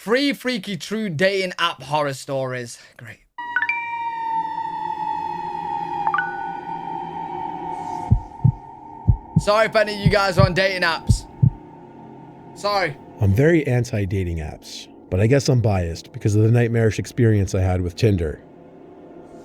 3 freaky true dating app horror stories. Great. Sorry if any of you guys are on dating apps. Sorry. I'm very anti-dating apps, but I guess I'm biased because of the nightmarish experience I had with Tinder.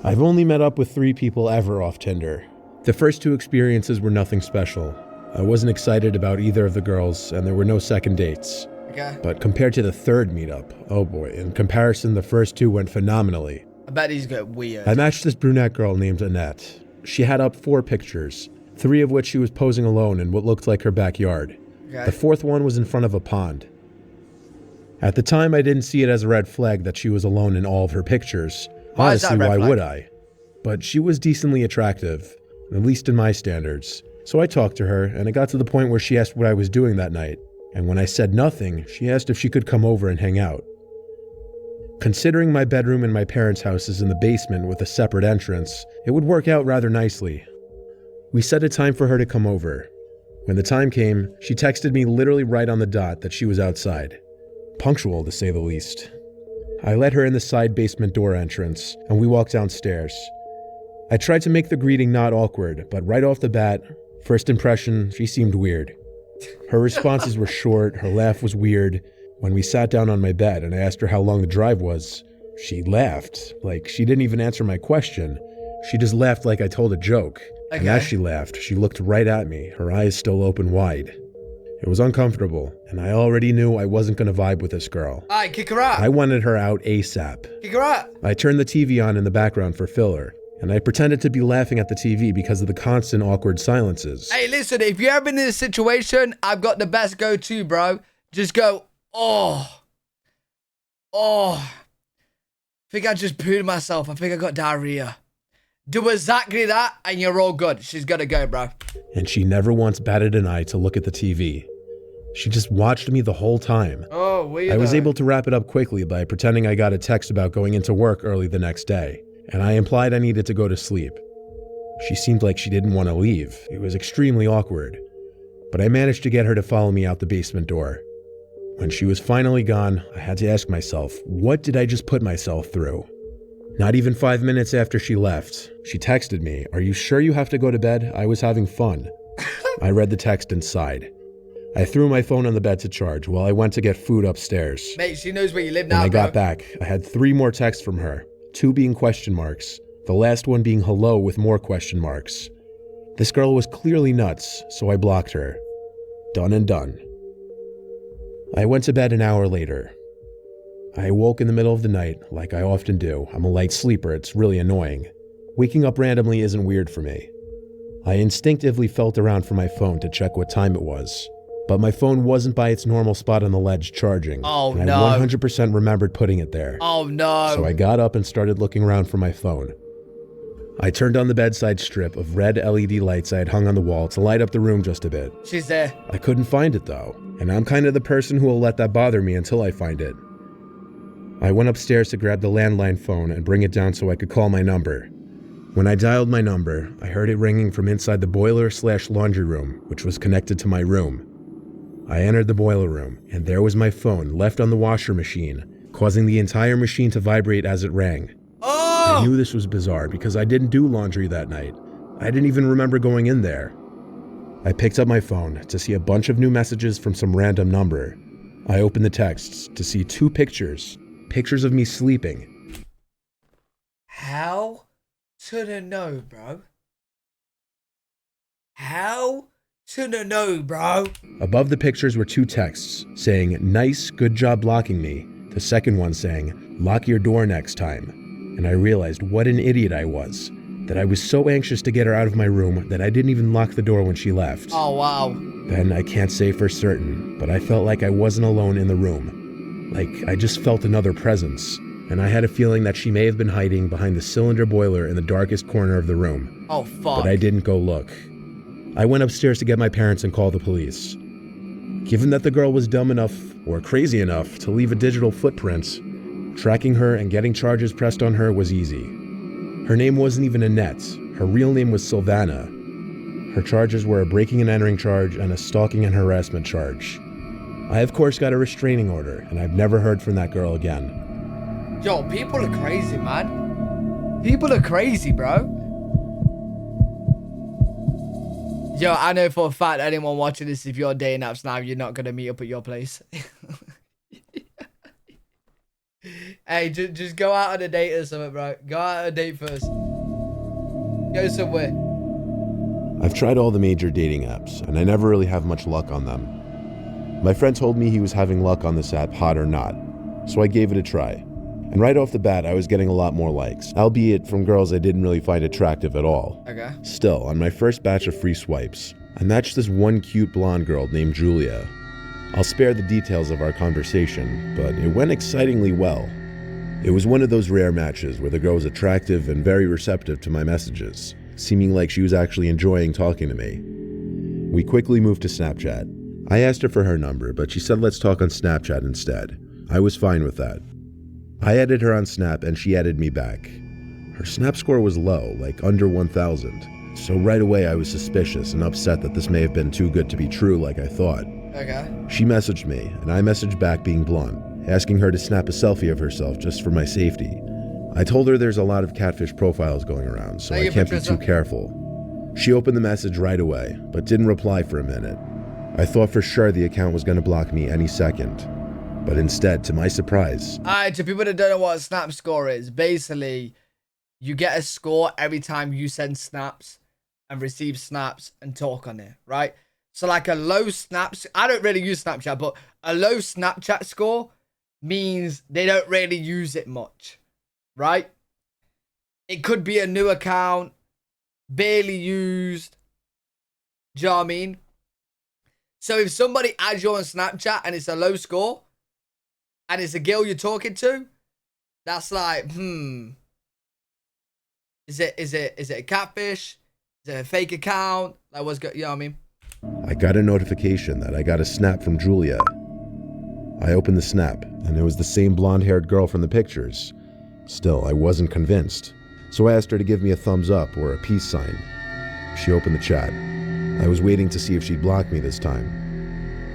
I've only met up with 3 people ever off Tinder. The first 2 experiences were nothing special. I wasn't excited about either of the girls, and there were no second dates. Okay. But compared to the third meetup, oh boy, in comparison, the first 2 went phenomenally. I bet he's got weird. I matched this brunette girl named Annette. She had up 4 pictures, 3 of which she was posing alone in what looked like her backyard. Okay. The 4th one was in front of a pond. At the time, I didn't see it as a red flag that she was alone in all of her pictures. Why is that Honestly, a red why flag? would I? But she was decently attractive, at least in my standards. So I talked to her, and it got to the point where she asked what I was doing that night. And when I said nothing, she asked if she could come over and hang out. Considering my bedroom in my parents' house is in the basement with a separate entrance, it would work out rather nicely. We set a time for her to come over. When the time came, she texted me literally right on the dot that she was outside. Punctual, to say the least. I let her in the side basement door entrance, and we walked downstairs. I tried to make the greeting not awkward, but right off the bat, first impression, she seemed weird. Her responses were short, her laugh was weird. When we sat down on my bed and I asked her how long the drive was, she laughed. Like, she didn't even answer my question. She just laughed like I told a joke. Okay. And as she laughed, she looked right at me, her eyes still open wide. It was uncomfortable, and I already knew I wasn't going to vibe with this girl. Alright, kick her out. I wanted her out ASAP. Kick her out. I turned the TV on in the background for filler, and I pretended to be laughing at the TV because of the constant awkward silences. Hey, listen, if you've ever been in this situation, I've got the best go-to, bro. Just go, oh. I think I just pooed myself. I think I got diarrhea. Do exactly that, and you're all good. She's gotta go, bro. And she never once batted an eye to look at the TV. She just watched me the whole time. Oh, weird. I was able to wrap it up quickly by pretending I got a text about going into work early the next day, and I implied I needed to go to sleep. She seemed like she didn't want to leave. It was extremely awkward. But I managed to get her to follow me out the basement door. When she was finally gone, I had to ask myself, what did I just put myself through? Not even 5 minutes after she left, she texted me, "Are you sure you have to go to bed? I was having fun." I read the text and sighed. I threw my phone on the bed to charge while I went to get food upstairs. Mate, she knows where you live When now, I got bro. back, I had 3 more texts from her, 2 being question marks, the last one being hello with more question marks. This girl was clearly nuts, so I blocked her. Done and done. I went to bed an hour later. I awoke in the middle of the night, like I often do. I'm a light sleeper, it's really annoying. Waking up randomly isn't weird for me. I instinctively felt around for my phone to check what time it was, but my phone wasn't by its normal spot on the ledge charging. Oh, and no. I 100% remembered putting it there. Oh, no. So I got up and started looking around for my phone. I turned on the bedside strip of red LED lights I had hung on the wall to light up the room just a bit. She's there. I couldn't find it though, and I'm kind of the person who will let that bother me until I find it. I went upstairs to grab the landline phone and bring it down so I could call my number. When I dialed my number, I heard it ringing from inside the boiler/laundry room, which was connected to my room. I entered the boiler room, and there was my phone left on the washer machine, causing the entire machine to vibrate as it rang. Oh! I knew this was bizarre because I didn't do laundry that night. I didn't even remember going in there. I picked up my phone to see a bunch of new messages from some random number. I opened the texts to see 2 pictures of me sleeping. How to the no, bro? How to the no, bro? Above the pictures were 2 texts saying, "Nice, good job blocking me." The second one saying, "Lock your door next time." And I realized what an idiot I was, that I was so anxious to get her out of my room that I didn't even lock the door when she left. Oh, wow. Then I can't say for certain, but I felt like I wasn't alone in the room. Like, I just felt another presence, and I had a feeling that she may have been hiding behind the cylinder boiler in the darkest corner of the room. Oh, fuck. But I didn't go look. I went upstairs to get my parents and call the police. Given that the girl was dumb enough, or crazy enough, to leave a digital footprint, tracking her and getting charges pressed on her was easy. Her name wasn't even Annette. Her real name was Sylvana. Her charges were a breaking and entering charge and a stalking and harassment charge. I, of course, got a restraining order, and I've never heard from that girl again. Yo, people are crazy, man. People are crazy, bro. Yo, I know for a fact anyone watching this, if you're dating apps now, you're not going to meet up at your place. Hey, just go out on a date or something, bro. Go out on a date first. Go somewhere. I've tried all the major dating apps, and I never really have much luck on them. My friend told me he was having luck on this app, Hot or Not, so I gave it a try. And right off the bat, I was getting a lot more likes, albeit from girls I didn't really find attractive at all. Okay. Still, on my first batch of free swipes, I matched this one cute blonde girl named Julia. I'll spare the details of our conversation, but it went excitingly well. It was one of those rare matches where the girl was attractive and very receptive to my messages, seeming like she was actually enjoying talking to me. We quickly moved to Snapchat. I asked her for her number, but she said let's talk on Snapchat instead. I was fine with that. I added her on Snap and she added me back. Her Snap score was low, like under 1,000. So right away I was suspicious and upset that this may have been too good to be true like I thought. Okay. She messaged me and I messaged back being blunt, asking her to snap a selfie of herself just for my safety. I told her there's a lot of catfish profiles going around, so I can't be too careful. She opened the message right away, but didn't reply for a minute. I thought for sure the account was going to block me any second. But instead, to my surprise... Alright, to people that don't know what a snap score is, basically, you get a score every time you send snaps and receive snaps and talk on it, right? So like a low snaps... I don't really use Snapchat, but a low Snapchat score means they don't really use it much, right? It could be a new account, barely used. Do you know what I mean? So if somebody adds you on Snapchat and it's a low score, and it's a girl you're talking to, that's like, is it a catfish? Is it a fake account? Like what's good? You know what I mean? I got a notification that I got a snap from Julia. I opened the snap, and it was the same blonde-haired girl from the pictures. Still, I wasn't convinced, so I asked her to give me a thumbs up or a peace sign. She opened the chat. I was waiting to see if she'd block me this time.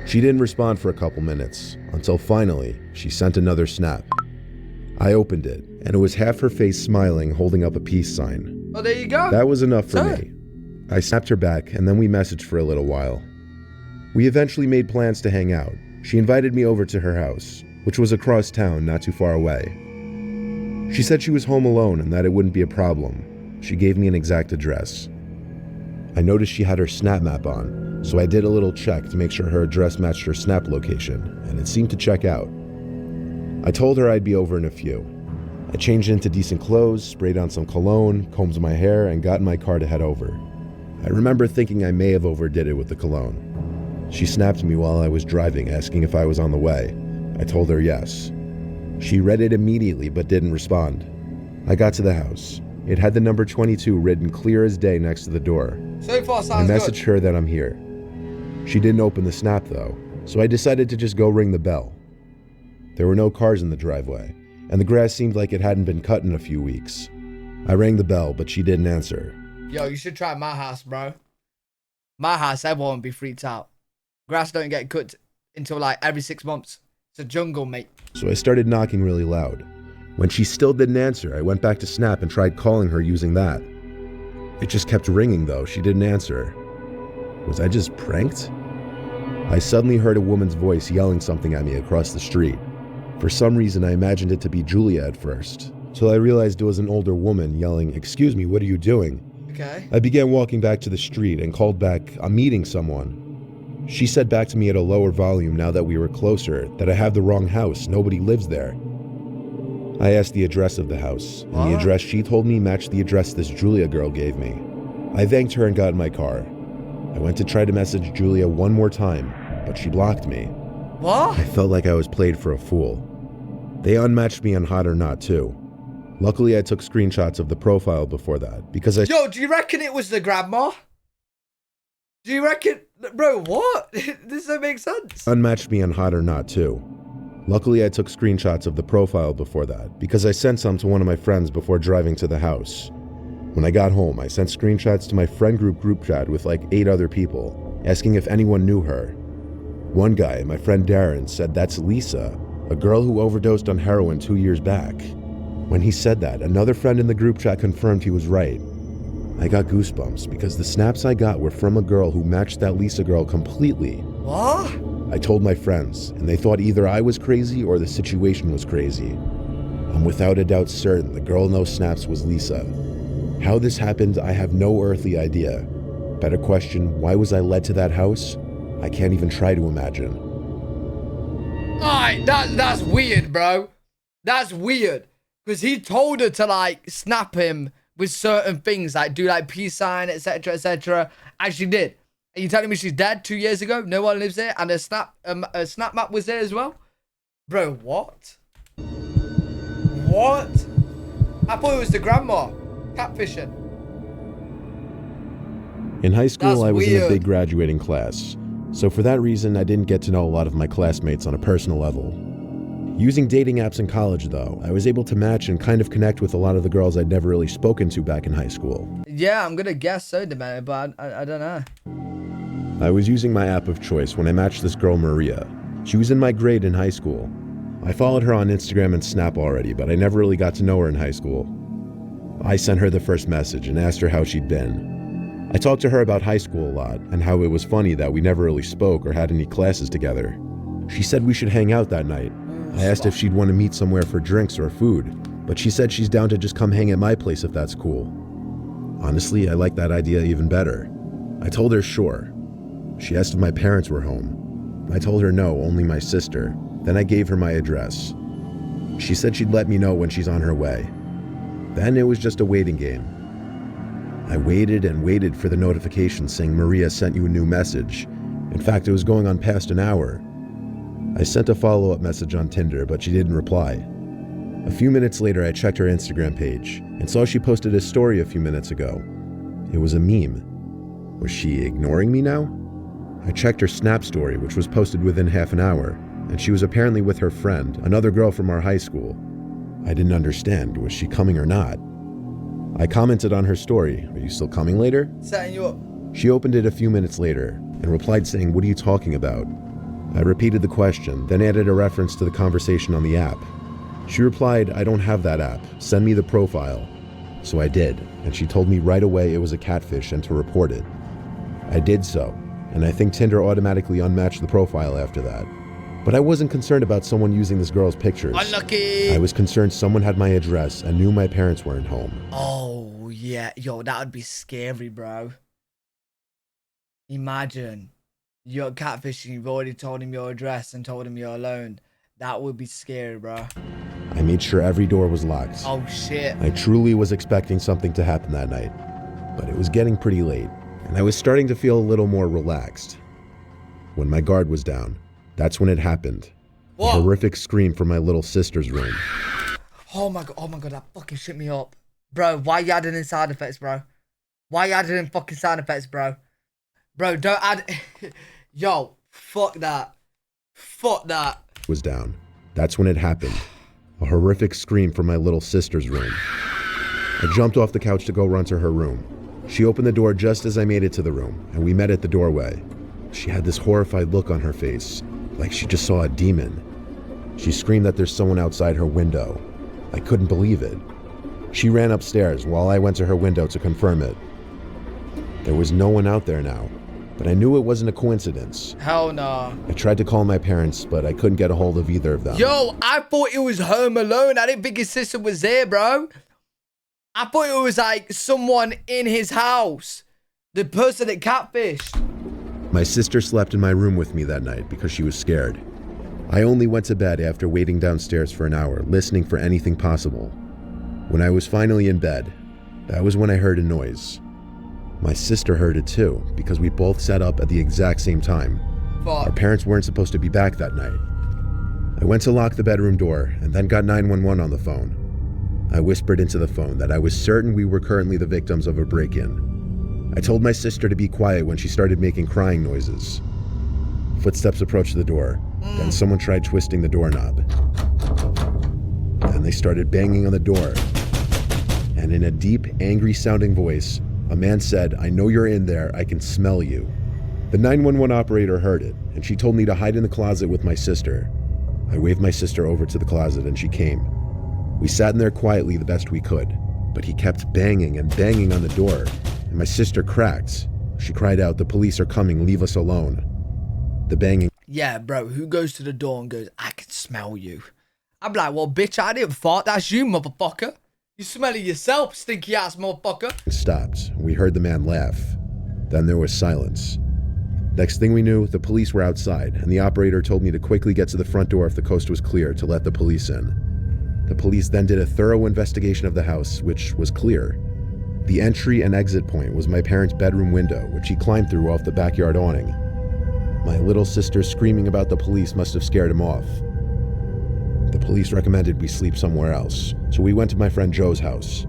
She didn't respond for a couple minutes, until finally, she sent another snap. I opened it, and it was half her face smiling, holding up a peace sign. Oh, there you go. That was enough for me. I snapped her back, and then we messaged for a little while. We eventually made plans to hang out. She invited me over to her house, which was across town, not too far away. She said she was home alone and that it wouldn't be a problem. She gave me an exact address. I noticed she had her Snap map on, so I did a little check to make sure her address matched her Snap location, and it seemed to check out. I told her I'd be over in a few. I changed into decent clothes, sprayed on some cologne, combed my hair, and got in my car to head over. I remember thinking I may have overdid it with the cologne. She snapped me while I was driving, asking if I was on the way. I told her yes. She read it immediately but didn't respond. I got to the house. It had the number 22 written clear as day next to the door. So far sounds I messaged her that I'm here. She didn't open the snap though, so I decided to just go ring the bell. There were no cars in the driveway, and the grass seemed like it hadn't been cut in a few weeks. I rang the bell, but she didn't answer. Yo, you should try my house, bro. My house, everyone would be freaked out. Grass don't get cut until like every 6 months. It's a jungle, mate. So I started knocking really loud. When she still didn't answer, I went back to Snap and tried calling her using that. It just kept ringing though, she didn't answer. Was I just pranked? I suddenly heard a woman's voice yelling something at me across the street. For some reason, I imagined it to be Julia at first, till I realized it was an older woman yelling, "Excuse me, what are you doing?" Okay. I began walking back to the street and called back, "I'm meeting someone." She said back to me at a lower volume now that we were closer that I have the wrong house, nobody lives there. I asked the address of the house, and the address she told me matched the address this Julia girl gave me. I thanked her and got in my car. I went to try to message Julia one more time, but she blocked me. What? I felt like I was played for a fool. They unmatched me on Hot or Not too. Luckily, I took screenshots of the profile before that, because I... Yo, do you reckon it was the grandma? Do you reckon... Bro, what? This doesn't make sense. Unmatched me on Hot or Not too. Luckily, I took screenshots of the profile before that, because I sent some to one of my friends before driving to the house. When I got home, I sent screenshots to my friend group chat with like 8 other people, asking if anyone knew her. One guy, my friend Darren, said that's Lisa, a girl who overdosed on heroin 2 years back. When he said that, another friend in the group chat confirmed he was right. I got goosebumps because the snaps I got were from a girl who matched that Lisa girl completely. What? I told my friends, and they thought either I was crazy or the situation was crazy. I'm without a doubt certain the girl in those snaps was Lisa. How this happened, I have no earthly idea. Better question, why was I led to that house? I can't even try to imagine. Alright, that's weird, bro. That's weird. Because he told her to, like, snap him with certain things, like do, like, peace sign, etc., etc. And she did. Are you telling me she's dead 2 years ago? No one lives there? And her snap map was there as well? Bro, what? What? I thought it was the grandma. Catfishing. In high school, That's I was in a weird. big graduating class. So for that reason, I didn't get to know a lot of my classmates on a personal level. Using dating apps in college, though, I was able to match and kind of connect with a lot of the girls I'd never really spoken to back in high school. Yeah, I'm gonna guess so, Demented, but I don't know. I was using my app of choice when I matched this girl, Maria. She was in my grade in high school. I followed her on Instagram and Snap already, but I never really got to know her in high school. I sent her the first message and asked her how she'd been. I talked to her about high school a lot and how it was funny that we never really spoke or had any classes together. She said we should hang out that night. I asked if she'd want to meet somewhere for drinks or food, but she said she's down to just come hang at my place if that's cool. Honestly, I like that idea even better. I told her sure. She asked if my parents were home. I told her no, only my sister. Then I gave her my address. She said she'd let me know when she's on her way. Then it was just a waiting game. I waited and waited for the notification saying Maria sent you a new message. In fact, it was going on past an hour. I sent a follow-up message on Tinder, but she didn't reply. A few minutes later, I checked her Instagram page and saw she posted a story a few minutes ago. It was a meme. Was she ignoring me now? I checked her Snap story, which was posted within half an hour, and she was apparently with her friend, another girl from our high school. I didn't understand. Was she coming or not? I commented on her story. Are you still coming later? Setting you up. She opened it a few minutes later and replied saying, "What are you talking about?" I repeated the question, then added a reference to the conversation on the app. She replied, "I don't have that app. Send me the profile." So I did, and she told me right away it was a catfish and to report it. I did so, and I think Tinder automatically unmatched the profile after that. But I wasn't concerned about someone using this girl's pictures. Unlucky. I was concerned someone had my address and knew my parents weren't home. Oh, yeah. Yo, that would be scary, bro. Imagine. You're catfishing, you've already told him your address and told him you're alone. That would be scary, bro. I made sure every door was locked. Oh, shit. I truly was expecting something to happen that night, but it was getting pretty late, and I was starting to feel a little more relaxed. When my guard was down, that's when it happened. What? A horrific scream from my little sister's room. Oh my god, that fucking shit me up. Bro, why you adding in sound effects, bro? Why you adding in fucking sound effects, bro? Bro, don't add... Yo, fuck that. Fuck that. Was down. That's when it happened. A horrific scream from my little sister's room. I jumped off the couch to go run to her room. She opened the door just as I made it to the room, and we met at the doorway. She had this horrified look on her face, like she just saw a demon. She screamed that there's someone outside her window. I couldn't believe it. She ran upstairs while I went to her window to confirm it. There was no one out there now, but I knew it wasn't a coincidence. Hell no. I tried to call my parents, but I couldn't get a hold of either of them. Yo, I thought it was Home Alone. I didn't think his sister was there, bro. I thought it was like someone in his house. The person that catfished. My sister slept in my room with me that night because she was scared. I only went to bed after waiting downstairs for an hour, listening for anything possible. When I was finally in bed, that was when I heard a noise. My sister heard it too, because we both sat up at the exact same time. Our Fuck. parents weren't supposed to be back that night. I went to lock the bedroom door and then got 911 on the phone. I whispered into the phone that I was certain we were currently the victims of a break-in. I told my sister to be quiet when she started making crying noises. Footsteps approached the door. Then someone tried twisting the doorknob. Then they started banging on the door. And in a deep, angry-sounding voice, a man said, "I know you're in there. I can smell you." The 911 operator heard it, and she told me to hide in the closet with my sister. I waved my sister over to the closet and she came. We sat in there quietly the best we could, but he kept banging and banging on the door, and my sister cracked. She cried out, "The police are coming, leave us alone." The banging. Yeah, bro, who goes to the door and goes, "I can smell you"? I'm like, well, bitch, I didn't fart. That's you, motherfucker. You smell it yourself, stinky ass motherfucker. Stopped. We heard the man laugh. Then there was silence. Next thing we knew, the police were outside, and the operator told me to quickly get to the front door if the coast was clear to let the police in. The police then did a thorough investigation of the house, which was clear. The entry and exit point was my parents' bedroom window, which he climbed through off the backyard awning. My little sister screaming about the police must have scared him off. The police recommended we sleep somewhere else, so we went to my friend Joe's house.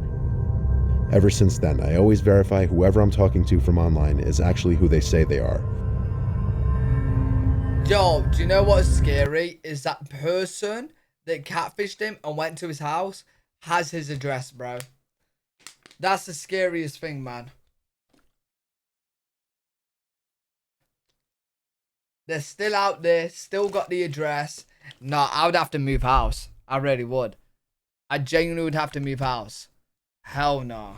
Ever since then, I always verify whoever I'm talking to from online is actually who they say they are. Yo, do you know what's scary? Is that person that catfished him and went to his house has his address, bro. That's the scariest thing, man. They're still out there, still got the address. Nah, I would have to move house. I really would. I genuinely would have to move house. Hell no.